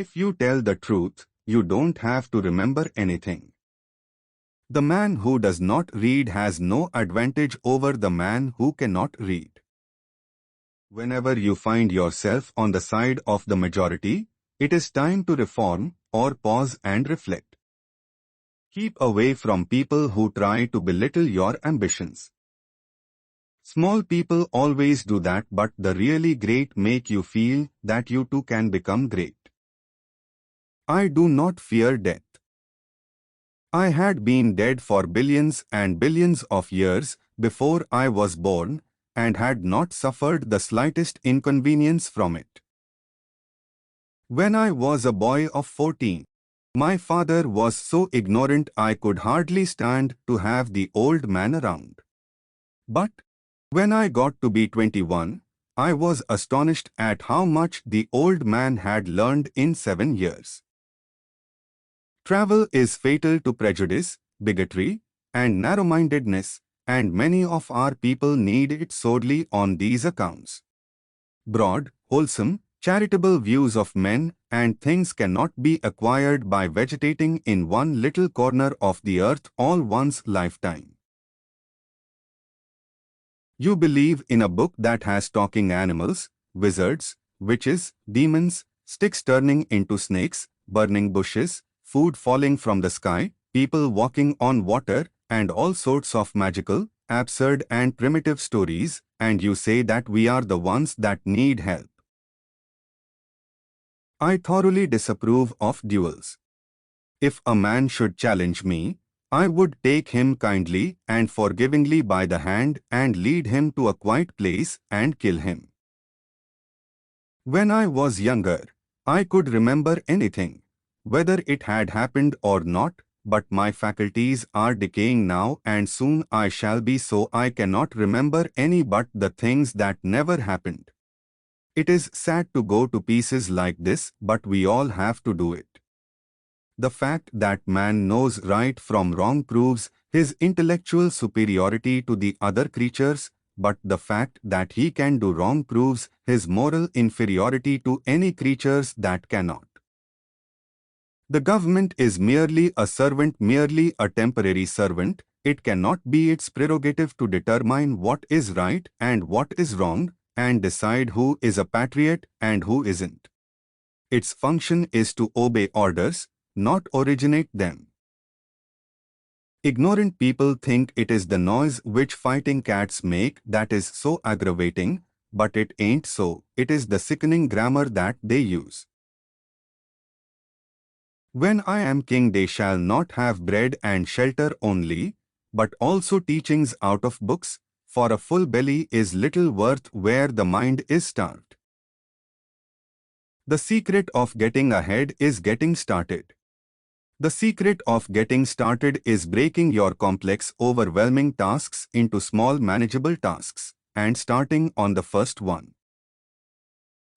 If you tell the truth, you don't have to remember anything. The man who does not read has no advantage over the man who cannot read. Whenever you find yourself on the side of the majority, it is time to reform or pause and reflect. Keep away from people who try to belittle your ambitions. Small people always do that, but the really great make you feel that you too can become great. I do not fear death. I had been dead for billions and billions of years before I was born and had not suffered the slightest inconvenience from it. When I was a boy of 14, my father was so ignorant I could hardly stand to have the old man around. But when I got to be 21, I was astonished at how much the old man had learned in 7 years. Travel is fatal to prejudice, bigotry, and narrow-mindedness, and many of our people need it sorely on these accounts. Broad, wholesome, charitable views of men and things cannot be acquired by vegetating in one little corner of the earth all one's lifetime. You believe in a book that has talking animals, wizards, witches, demons, sticks turning into snakes, burning bushes, food falling from the sky, people walking on water, and all sorts of magical, absurd and primitive stories, and you say that we are the ones that need help. I thoroughly disapprove of duels. If a man should challenge me, I would take him kindly and forgivingly by the hand and lead him to a quiet place and kill him. When I was younger, I could remember anything, whether it had happened or not, but my faculties are decaying now and soon I shall be, so I cannot remember any but the things that never happened. It is sad to go to pieces like this, but we all have to do it. The fact that man knows right from wrong proves his intellectual superiority to the other creatures, but the fact that he can do wrong proves his moral inferiority to any creatures that cannot. The government is merely a servant, merely a temporary servant. It cannot be its prerogative to determine what is right and what is wrong, and decide who is a patriot and who isn't. Its function is to obey orders, not originate them. Ignorant people think it is the noise which fighting cats make that is so aggravating, but it ain't so. It is the sickening grammar that they use. When I am king, they shall not have bread and shelter only, but also teachings out of books, for a full belly is little worth where the mind is starved. The secret of getting ahead is getting started. The secret of getting started is breaking your complex, overwhelming tasks into small, manageable tasks, and starting on the first one.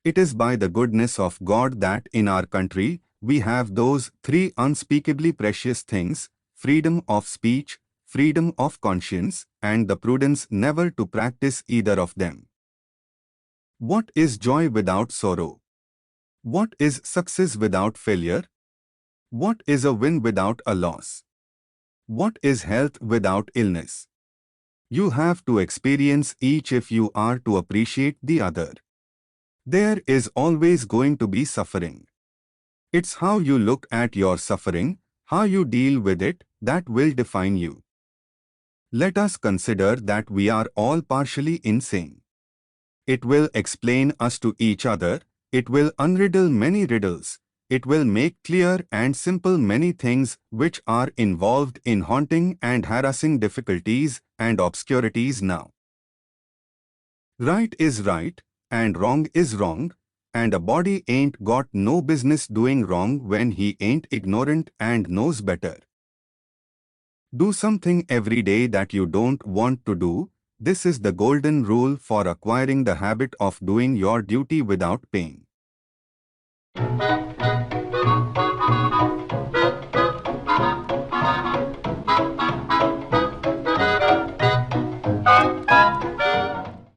It is by the goodness of God that in our country, we have those 3 unspeakably precious things: freedom of speech, freedom of conscience, and the prudence never to practice either of them. What is joy without sorrow? What is success without failure? What is a win without a loss? What is health without illness? You have to experience each if you are to appreciate the other. There is always going to be suffering. It's how you look at your suffering, how you deal with it, that will define you. Let us consider that we are all partially insane. It will explain us to each other, it will unriddle many riddles, it will make clear and simple many things which are involved in haunting and harassing difficulties and obscurities now. Right is right, and wrong is wrong, and a body ain't got no business doing wrong when he ain't ignorant and knows better. Do something every day that you don't want to do. This is the golden rule for acquiring the habit of doing your duty without pain.